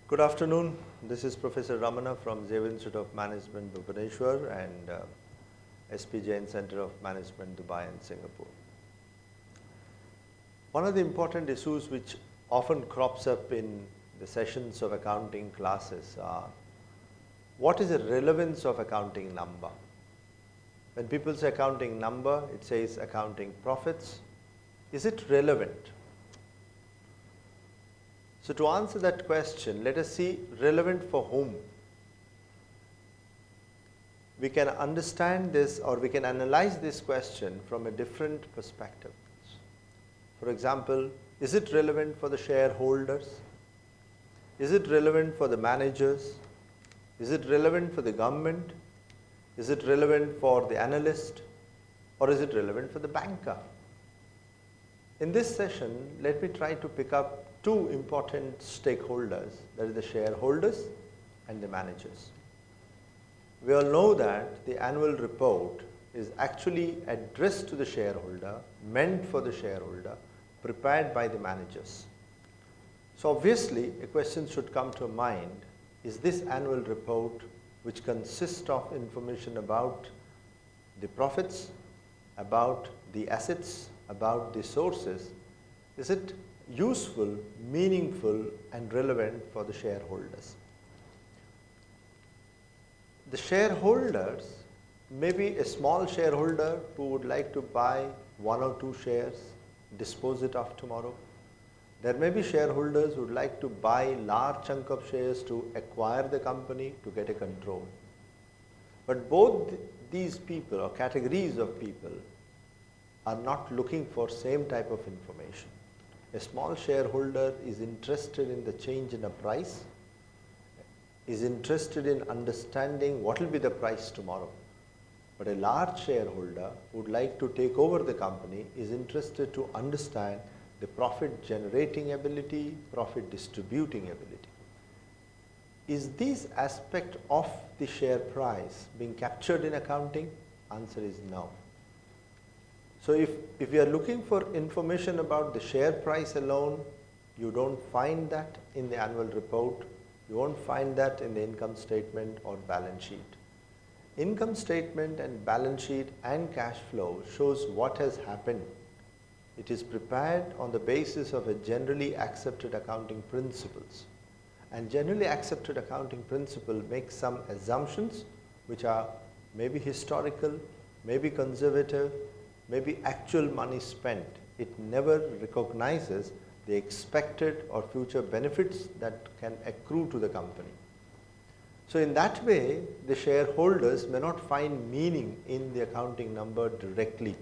Good afternoon. This is Professor Ramana from Xavier Institute of Management, Bhubaneswar, and SP Jain Center of Management, Dubai and Singapore. One of the important issues which often crops up in the sessions of accounting classes are, what is the relevance of accounting number? When people say accounting number, it says accounting profits. Is it relevant? So to answer that question, let us see relevant for whom. We can understand this, or we can analyze this question from a different perspective. For example, is it relevant for the shareholders? Is it relevant for the managers? Is it relevant for the government? Is it relevant for the analyst? Or is it relevant for the banker? In this session, let me try to pick up two important stakeholders, that is the shareholders and the managers. We all know that the annual report is actually addressed to the shareholder, meant for the shareholder, prepared by the managers. So obviously, a question should come to mind, is this annual report, which consists of information about the profits, about the assets, about the sources, is it useful, meaningful and relevant for the shareholders? The shareholders may be a small shareholder who would like to buy 1 or 2 shares, dispose it off tomorrow. There may be shareholders who would like to buy large chunk of shares to acquire the company, to get a control. But both these people or categories of people are not looking for same type of information. A small shareholder is interested in the change in a price, is interested in understanding what will be the price tomorrow. But a large shareholder who would like to take over the company is interested to understand the profit generating ability, profit distributing ability. Is this aspect of the share price being captured in accounting? Answer is no. So if you are looking for information about the share price alone, you don't find that in the annual report, you won't find that in the income statement or balance sheet. Income statement and balance sheet and cash flow shows what has happened. It is prepared on the basis of a generally accepted accounting principles. And generally accepted accounting principle makes some assumptions which are maybe historical, maybe conservative, maybe actual money spent. It never recognizes the expected or future benefits that can accrue to the company. So in that way, the shareholders may not find meaning in the accounting number directly.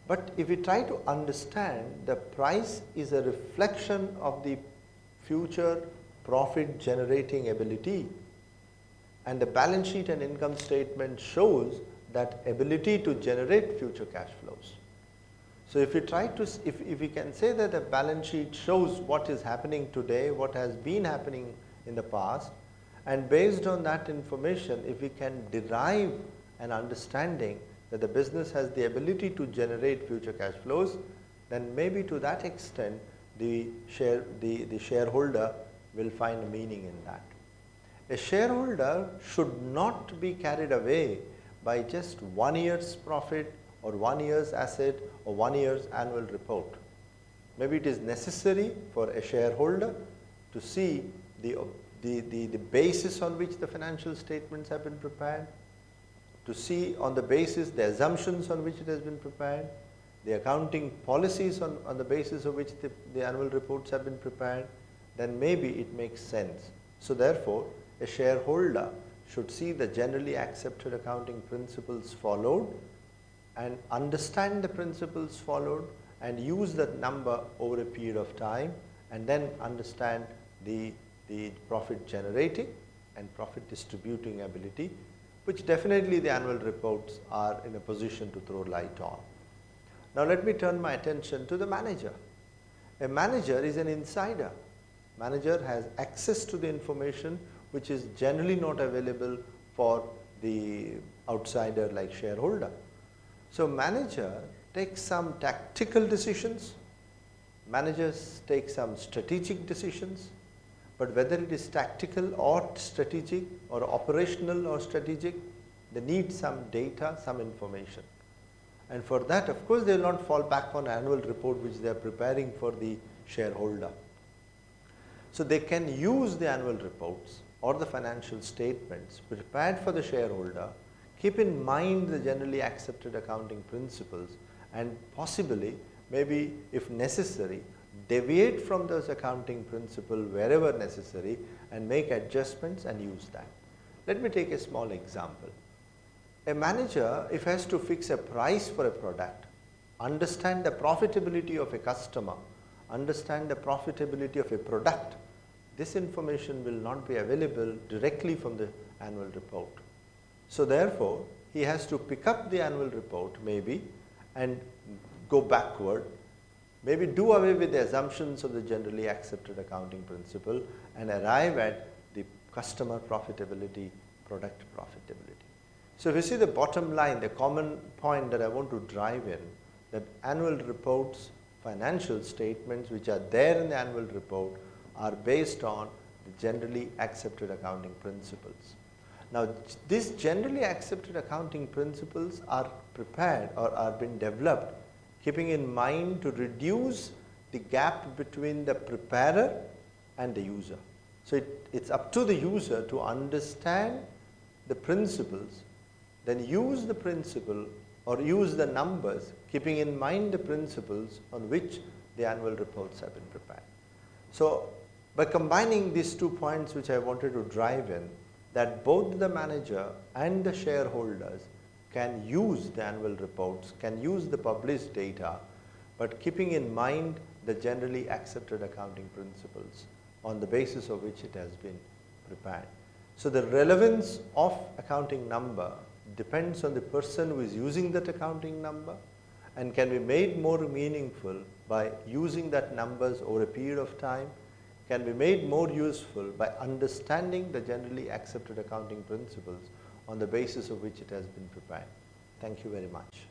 But if we try to understand, the price is a reflection of the future profit generating ability, and the balance sheet and income statement shows that ability to generate future cash flows. So if we try to, if we can say that the balance sheet shows what is happening today, what has been happening in the past, and based on that information, if we can derive an understanding that the business has the ability to generate future cash flows, then maybe to that extent the shareholder will find a meaning in that. A shareholder should not be carried away by just 1 year's profit or 1 year's asset or 1 year's annual report. Maybe it is necessary for a shareholder to see the basis on which the financial statements have been prepared, to see on the basis the assumptions on which it has been prepared, the accounting policies on the basis of which the annual reports have been prepared, then maybe it makes sense. So therefore, a shareholder should see the generally accepted accounting principles followed and understand the principles followed and use that number over a period of time, and then understand the profit generating and profit distributing ability, which definitely the annual reports are in a position to throw light on. Now let me turn my attention to the manager. A manager is an insider. Manager has access to the information which is generally not available for the outsider like shareholder. So manager takes some tactical decisions, managers take some strategic decisions, but whether it is tactical or strategic or operational or strategic, they need some data, some information. And for that, of course, they will not fall back on annual report which they are preparing for the shareholder. So they can use the annual reports or the financial statements prepared for the shareholder, keep in mind the generally accepted accounting principles, and possibly, maybe if necessary, deviate from those accounting principles wherever necessary and make adjustments and use that. Let me take a small example. A manager, if he has to fix a price for a product, understand the profitability of a customer, understand the profitability of a product, this information will not be available directly from the annual report. So therefore, he has to pick up the annual report maybe and go backward, maybe do away with the assumptions of the generally accepted accounting principle and arrive at the customer profitability, product profitability. So if you see the bottom line, the common point that I want to drive in, that annual reports, financial statements which are there in the annual report are based on the generally accepted accounting principles. Now, these generally accepted accounting principles are prepared or are being developed keeping in mind to reduce the gap between the preparer and the user. So it's up to the user to understand the principles, then use the principle or use the numbers keeping in mind the principles on which the annual reports have been prepared. So by combining these 2 points which I wanted to drive in, that both the manager and the shareholders can use the annual reports, can use the published data, but keeping in mind the generally accepted accounting principles on the basis of which it has been prepared. So the relevance of accounting number depends on the person who is using that accounting number and can be made more meaningful by using that numbers over a period of time, can be made more useful by understanding the generally accepted accounting principles on the basis of which it has been prepared. Thank you very much.